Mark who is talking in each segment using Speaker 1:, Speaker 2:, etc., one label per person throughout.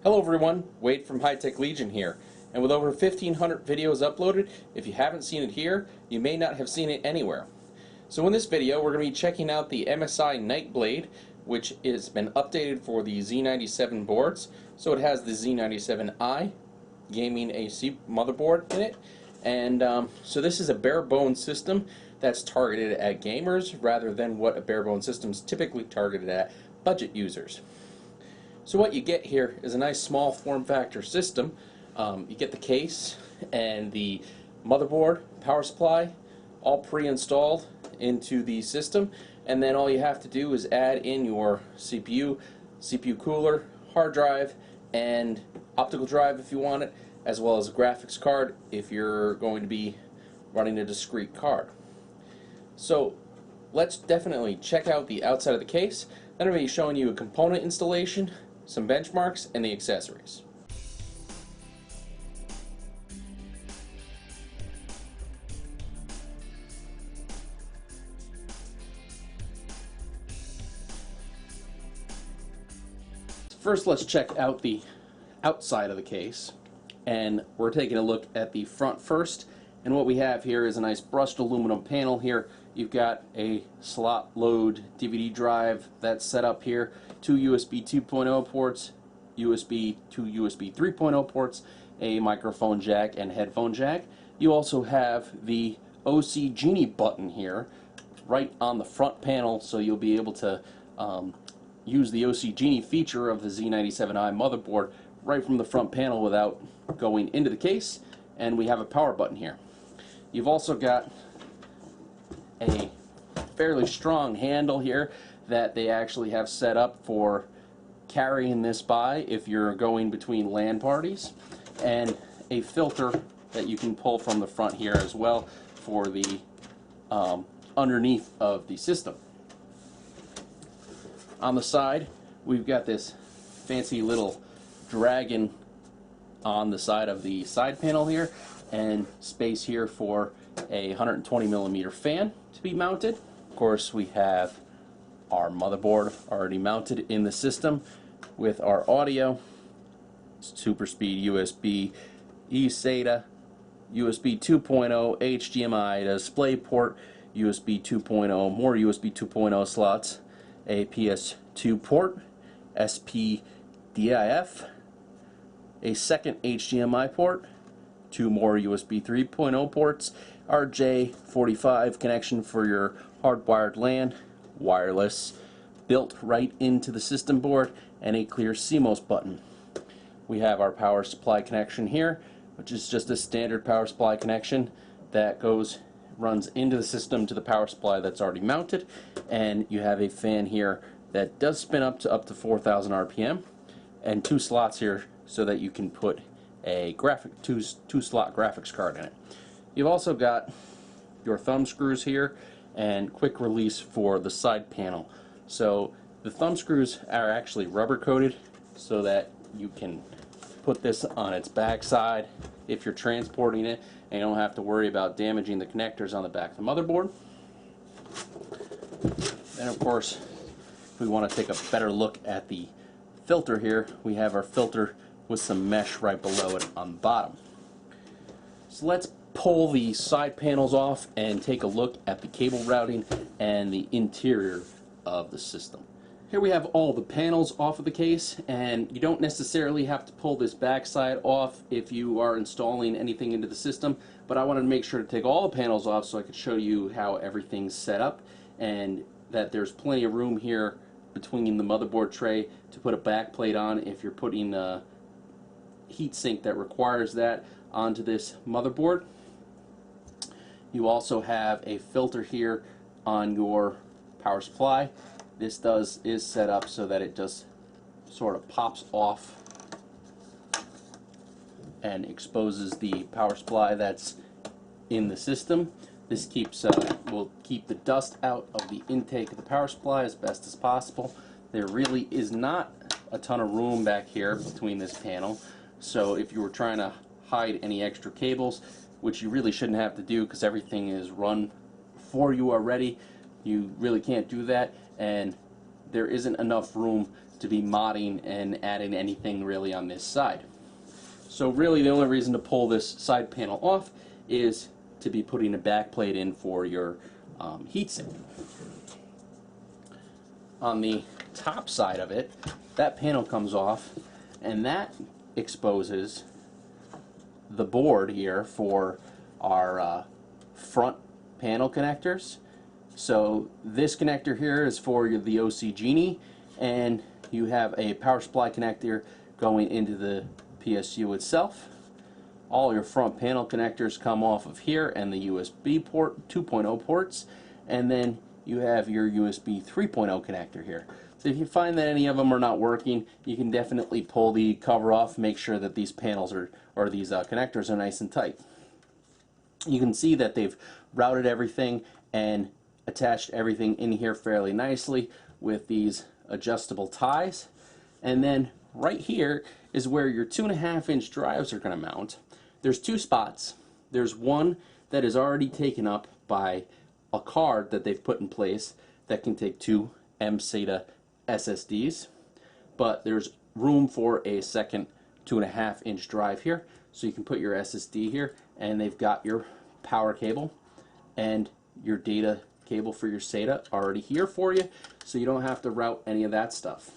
Speaker 1: Hello everyone, Wade from High Tech Legion here, and with over 1,500 videos uploaded, if you haven't seen it here, you may not have seen it anywhere. So in this video we're going to be checking out the MSI Nightblade, which has been updated for the Z97 boards. So it has the Z97I Gaming AC motherboard in it, and so this is a bare-bones system that's targeted at gamers rather than what a bare-bones system is typically targeted at budget users. So what you get here is a nice small form factor system. You get the case and the motherboard, power supply, all pre-installed into the system, and then all you have to do is add in your CPU, CPU cooler, hard drive, and optical drive if you want it, as well as a graphics card if you're going to be running a discrete card. So let's definitely check out the outside of the case. Then I'm going to be showing you a component installation, some benchmarks, and the accessories. First, let's check out the outside of the case, and we're taking a look at the front first. And what we have here is a nice brushed aluminum panel here. You've got a slot load DVD drive that's set up here, two USB 2.0 ports, two USB 3.0 ports, a microphone jack and headphone jack. You also have the OC Genie button here right on the front panel, so you'll be able to use the OC Genie feature of the Z97I motherboard right from the front panel without going into the case. And we have a power button here. You've also got a fairly strong handle here that they actually have set up for carrying this by if you're going between LAN parties, and a filter that you can pull from the front here as well for the underneath of the system. On the side, we've got this fancy little dragon on the side of the side panel here, and space here for a 120mm fan to be mounted. Of course, we have our motherboard already mounted in the system with our audio, super speed USB, eSATA, USB 2.0, HDMI, DisplayPort, USB 2.0, more USB 2.0 slots, a PS2 port, SPDIF, a second HDMI port, two more USB 3.0 ports, RJ45 connection for your hardwired LAN, wireless, built right into the system board, and a clear CMOS button. We have our power supply connection here, which is just a standard power supply connection that runs into the system to the power supply that's already mounted, and you have a fan here that does spin up to 4,000 RPM, and two slots here so that you can put a two slot graphics card in it. You've also got your thumb screws here and quick release for the side panel. So the thumb screws are actually rubber coated so that you can put this on its back side if you're transporting it, and you don't have to worry about damaging the connectors on the back of the motherboard. Then of course, if we want to take a better look at the filter here, we have our filter with some mesh right below it on the bottom. So let's pull the side panels off and take a look at the cable routing and the interior of the system. Here we have all the panels off of the case, and you don't necessarily have to pull this back side off if you are installing anything into the system, but I wanted to make sure to take all the panels off so I could show you how everything's set up, and that there's plenty of room here between the motherboard tray to put a back plate on if you're putting a heatsink that requires that onto this motherboard. You also have a filter here on your power supply. This is set up so that it just sort of pops off and exposes the power supply that's in the system. This will keep the dust out of the intake of the power supply as best as possible. There really is not a ton of room back here between this panel, so if you were trying to hide any extra cables, which you really shouldn't have to do because everything is run for you already, you really can't do that, and there isn't enough room to be modding and adding anything really on this side. So really the only reason to pull this side panel off is to be putting a back plate in for your heatsink. On the top side of it, that panel comes off, and that exposes the board here for our front panel connectors. So this connector here is for the OC Genie, and you have a power supply connector going into the PSU itself. All your front panel connectors come off of here, and the USB port 2.0 ports, and then you have your USB 3.0 connector here. So if you find that any of them are not working, you can definitely pull the cover off, make sure that these panels are, or these connectors are nice and tight. You can see that they've routed everything and attached everything in here fairly nicely with these adjustable ties. And then right here is where your 2.5-inch drives are going to mount. There's two spots. There's one that is already taken up by a card that they've put in place that can take two MSATA SSDs, but there's room for a second 2.5-inch drive here, so you can put your SSD here, and they've got your power cable and your data cable for your SATA already here for you, so you don't have to route any of that stuff.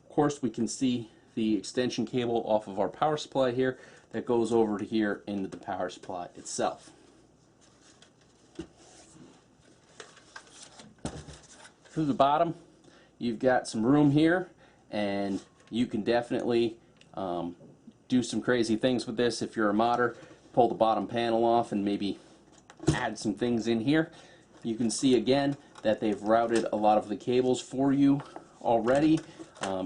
Speaker 1: Of course, we can see the extension cable off of our power supply here that goes over to here into the power supply itself. Through the bottom, you've got some room here, and you can definitely do some crazy things with this if you're a modder. Pull the bottom panel off and maybe add some things in here. You can see again that they've routed a lot of the cables for you already.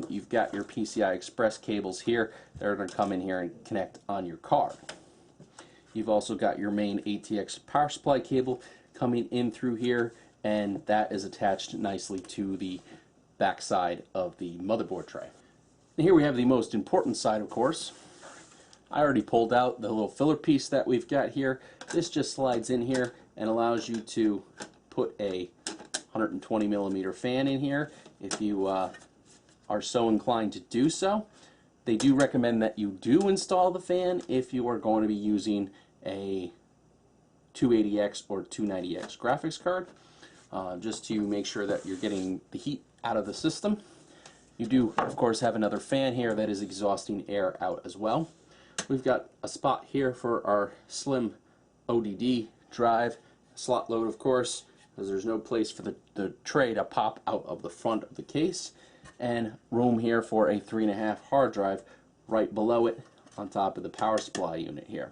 Speaker 1: You've got your PCI Express cables here that are going to come in here and connect on your card. You've also got your main ATX power supply cable coming in through here, and that is attached nicely to the back side of the motherboard tray. And here we have the most important side, of course. I already pulled out the little filler piece that we've got here. This just slides in here and allows you to put a 120 millimeter fan in here if you are so inclined to do so. They do recommend that you do install the fan if you are going to be using a 280X or 290X graphics card, just to make sure that you're getting the heat out of the system. You do, of course, have another fan here that is exhausting air out as well. We've got a spot here for our slim ODD drive, slot load, of course, because there's no place for the tray to pop out of the front of the case, and room here for a 3.5 hard drive right below it on top of the power supply unit here.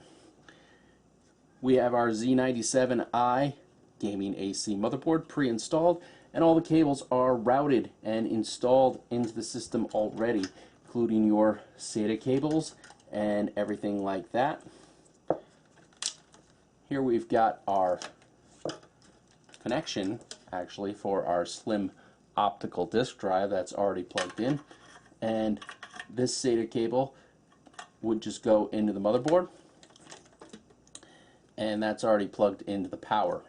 Speaker 1: We have our Z97I Gaming AC motherboard pre-installed, and all the cables are routed and installed into the system already, including your SATA cables and everything like that. Here we've got our connection actually for our slim optical disk drive that's already plugged in, and this SATA cable would just go into the motherboard, and that's already plugged into the power.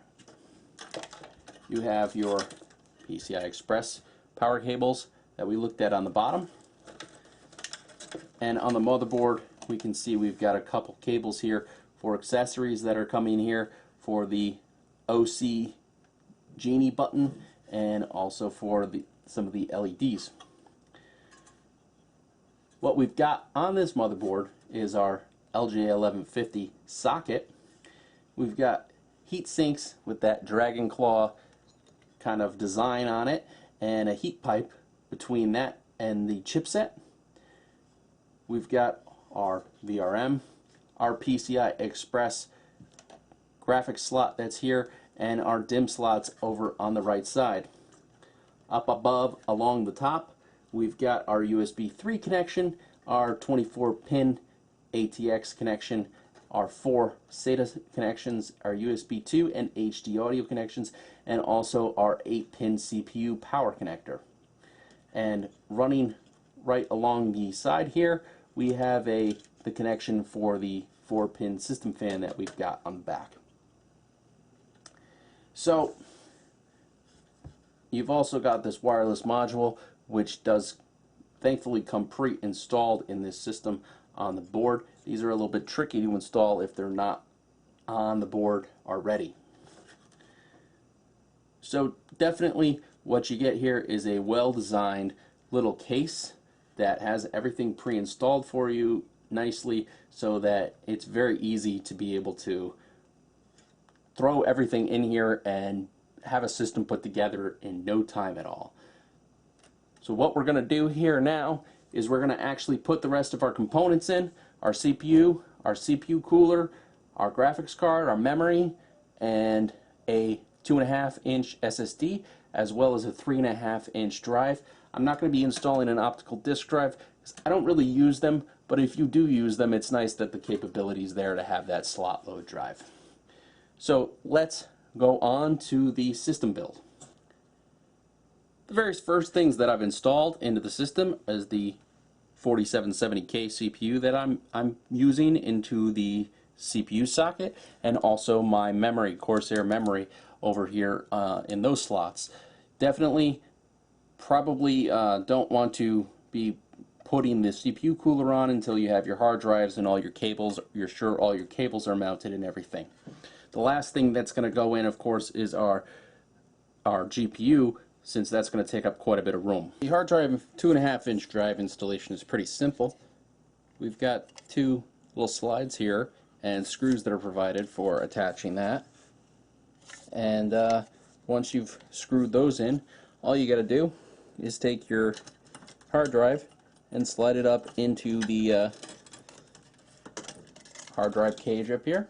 Speaker 1: You have your PCI Express power cables that we looked at on the bottom, and on the motherboard we can see we've got a couple cables here for accessories that are coming here for the OC Genie button and also for some of the LEDs. What we've got on this motherboard is our LJ1150 socket. We've got heat sinks with that dragon claw kind of design on it, and a heat pipe between that and the chipset. We've got our VRM, our PCI Express graphics slot that's here, and our DIMM slots over on the right side. Up above along the top, we've got our USB 3 connection, our 24-pin ATX connection, our 4 SATA connections, our USB 2 and HD audio connections, and also our 8-pin CPU power connector. And running right along the side here, we have the connection for the 4-pin system fan that we've got on the back. So you've also got this wireless module which does thankfully come pre-installed in this system on the board. These are a little bit tricky to install if they're not on the board already. So definitely what you get here is a well-designed little case that has everything pre-installed for you nicely, so that it's very easy to be able to throw everything in here and have a system put together in no time at all. So what we're going to do here now is we're going to actually put the rest of our components in: our CPU cooler, our graphics card, our memory, and a 2.5-inch SSD, as well as a 3.5-inch drive. I'm not going to be installing an optical disk drive because I don't really use them, but if you do use them, it's nice that the capability is there to have that slot load drive. So let's go on to the system build. The very first things that I've installed into the system is the 4770K CPU that I'm using into the CPU socket, and also my memory, Corsair memory, over here in those slots. Definitely, probably don't want to be putting the CPU cooler on until you have your hard drives and all your cables, you're sure all your cables are mounted and everything. The last thing that's going to go in, of course, is our GPU, since that's going to take up quite a bit of room. The hard drive 2.5-inch drive installation is pretty simple. We've got two little slides here and screws that are provided for attaching that. And once you've screwed those in, all you got to do is take your hard drive and slide it up into the hard drive cage up here.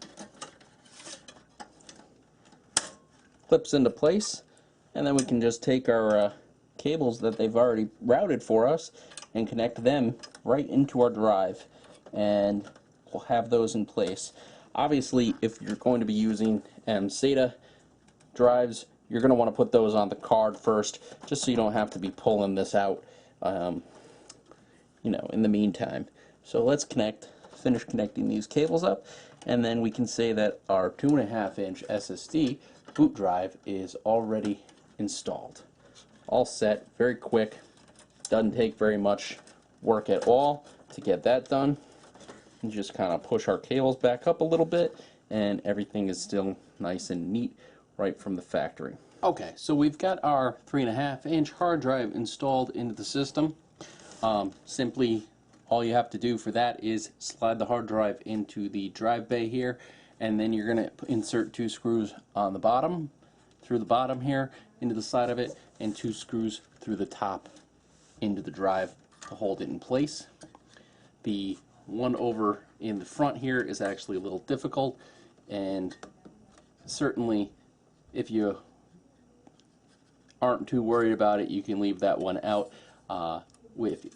Speaker 1: Clips into place, and then we can just take our cables that they've already routed for us and connect them right into our drive, and we'll have those in place. Obviously, if you're going to be using MSATA drives, you're going to want to put those on the card first, just so you don't have to be pulling this out, you know, in the meantime. So let's finish connecting these cables up, and then we can say that our 2.5-inch SSD boot drive is already installed. All set, very quick, doesn't take very much work at all to get that done. And just kind of push our cables back up a little bit, and everything is still nice and neat right from the factory. Okay, so we've got our 3.5-inch hard drive installed into the system. Simply all you have to do for that is slide the hard drive into the drive bay here, and then you're going to insert two screws on the bottom, through the bottom here, into the side of it, and two screws through the top into the drive to hold it in place. The one over in the front here is actually a little difficult, and certainly if you aren't too worried about it, you can leave that one out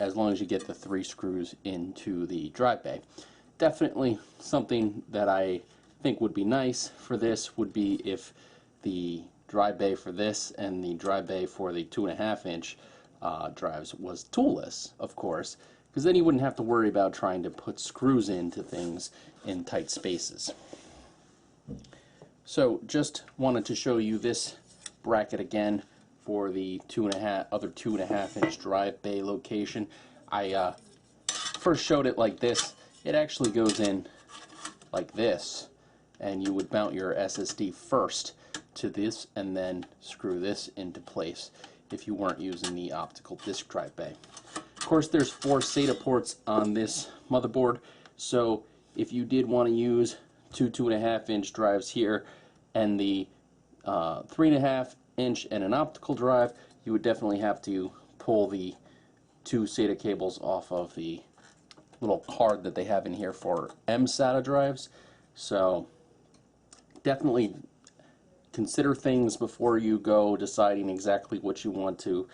Speaker 1: as long as you get the 3 screws into the drive bay. Definitely something that I think would be nice for this would be if the drive bay for this and the drive bay for the 2.5-inch drives was toolless, of course, because then you wouldn't have to worry about trying to put screws into things in tight spaces. So just wanted to show you this bracket again for the other 2.5-inch drive bay location. I first showed it like this. It actually goes in like this, and you would mount your SSD first to this and then screw this into place if you weren't using the optical disk drive bay. Of course, there's 4 SATA ports on this motherboard, so if you did want to use 2.5-inch drives here and the 3.5-inch and an optical drive, you would definitely have to pull the 2 SATA cables off of the little card that they have in here for MSATA drives. So definitely consider things before you go deciding exactly what you want to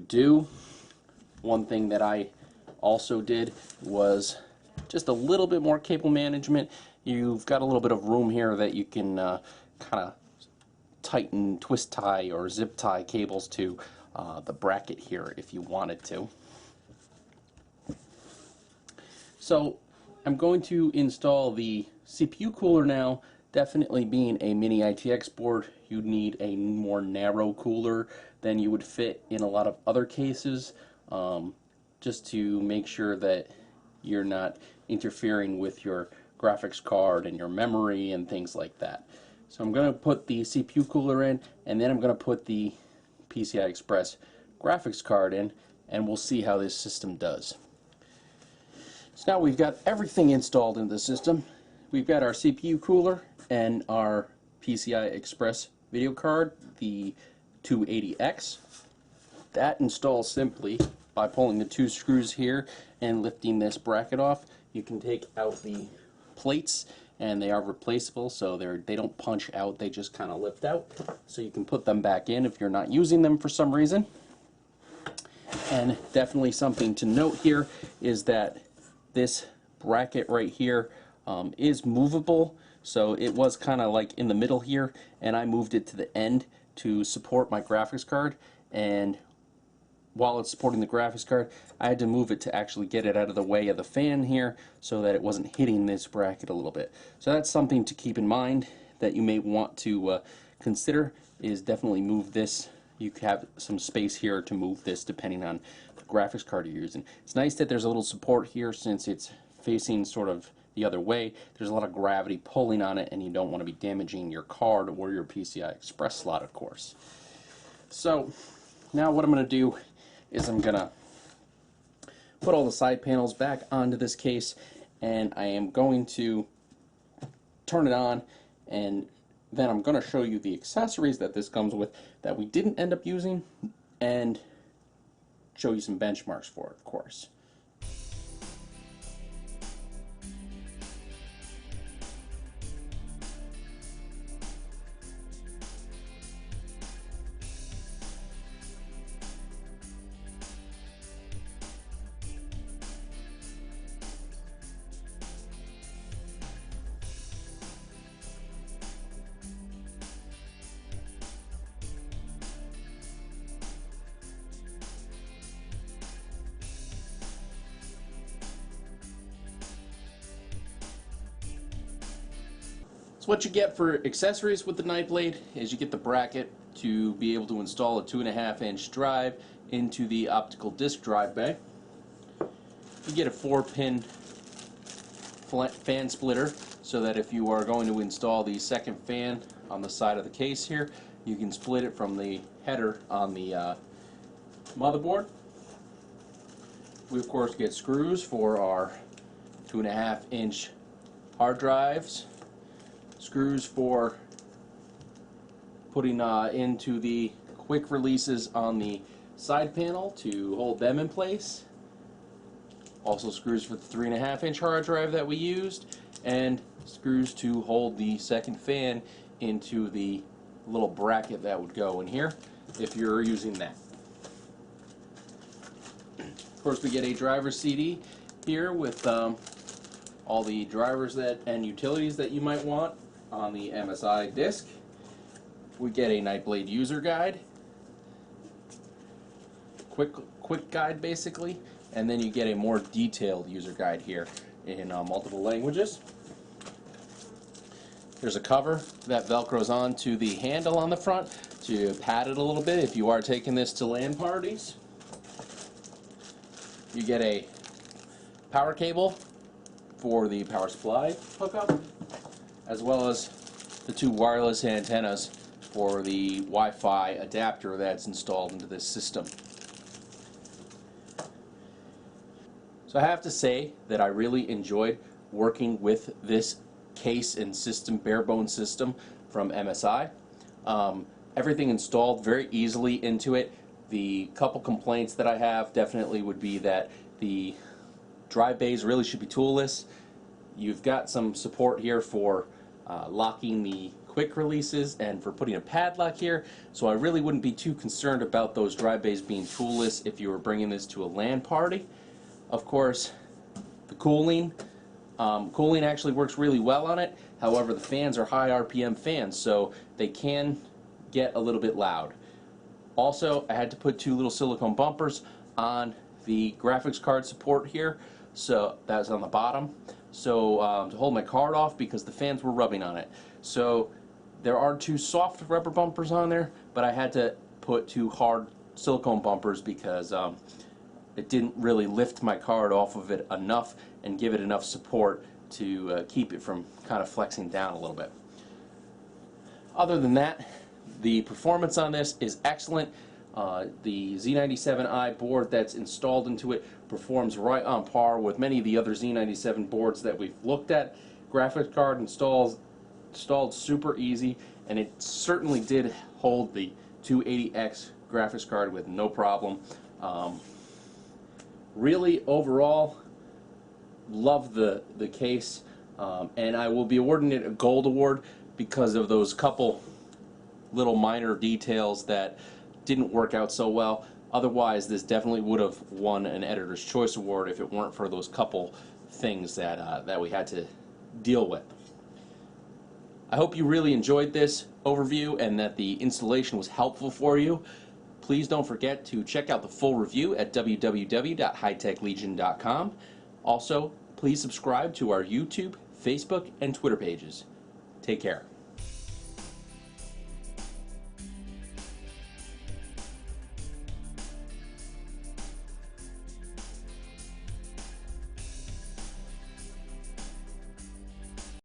Speaker 1: do. One thing that I also did was just a little bit more cable management. You've got a little bit of room here that you can kind of tighten, twist tie, or zip tie cables to the bracket here if you wanted to. So I'm going to install the CPU cooler now. Definitely being a mini-ITX board, you need a more narrow cooler than you would fit in a lot of other cases.
Speaker 2: just to make sure that you're not interfering with your graphics card and your memory and things like that. So I'm going to put the CPU cooler in, and then I'm going to put the PCI Express graphics card in, and we'll see how this system does. So now we've got everything installed in the system. We've got our CPU cooler and our PCI Express video card, the 280X. That installs simply by pulling the two screws here and lifting this bracket off. You can take out the plates, and they are replaceable, so they don't punch out, they just kind of lift out. So you can put them back in if you're not using them for some reason. And definitely something to note here is that this bracket right here is movable. So it was kind of like in the middle here, and I moved it to the end to support my graphics card. And while it's supporting the graphics card, I had to move it to actually get it out of the way of the fan here so that it wasn't hitting this bracket a little bit. So that's something to keep in mind that you may want to consider, is definitely move this. You have some space here to move this depending on the graphics card you're using. It's nice that there's a little support here since it's facing sort of the other way. There's a lot of gravity pulling on it, and you don't want to be damaging your card or your PCI Express slot, of course. So now what I'm going to do is I'm going to put all the side panels back onto this case, and I am going to turn it on, and then I'm going to show you the accessories that this comes with that we didn't end up using, and show you some benchmarks for it, of course. So what you get for accessories with the Nightblade is you get the bracket to be able to install a 2.5-inch drive into the optical disc drive bay. You get a 4-pin fan splitter so that if you are going to install the second fan on the side of the case here, you can split it from the header on the motherboard. We of course get screws for our 2.5-inch hard drives, screws for putting into the quick releases on the side panel to hold them in place. Also screws for the 3.5-inch hard drive that we used, and screws to hold the second fan into the little bracket that would go in here if you're using that. Of course, we get a driver CD here with all the drivers and utilities that you might want on the MSI disc. We get a Nightblade user guide, quick guide basically, and then you get a more detailed user guide here in multiple languages. There's a cover that velcros onto the handle on the front to pad it a little bit if you are taking this to LAN parties. You get a power cable for the power supply hookup, as well as the two wireless antennas for the Wi-Fi adapter that's installed into this system. So I have to say that I really enjoyed working with this case and system, Barebones system from MSI. Everything installed very easily into it. The couple complaints that I have definitely would be that the drive bays really should be toolless. You've got some support here for locking the quick releases and for putting a padlock here, so I really wouldn't be too concerned about those drive bays being toolless if you were bringing this to a LAN party. Of course, the cooling actually works really well on it. However, the fans are high RPM fans, so they can get a little bit loud. Also, I had to put two little silicone bumpers on the graphics card support here, so that's on the bottom, so to hold my card off because the fans were rubbing on it. So there are two soft rubber bumpers on there, but I had to put two hard silicone bumpers because
Speaker 1: it didn't really lift my card off of it enough and give it enough support to keep it from kind of flexing down a little bit. Other than that, the performance on this is excellent. The Z97I board that's installed into it performs right on par with many of the other Z97 boards that we've looked at. Graphics card installed super easy, and it certainly did hold the 280X graphics card with no problem. Really, overall, love the case, and I will be awarding it a gold award because of those couple little minor details that didn't work out so well. Otherwise, this definitely would have won an Editor's Choice Award if it weren't for those couple things that we had to deal with. I hope you really enjoyed this overview and that the installation was helpful for you. Please don't forget to check out the full review at www.hightechlegion.com. Also, please subscribe to our YouTube, Facebook, and Twitter pages. Take care.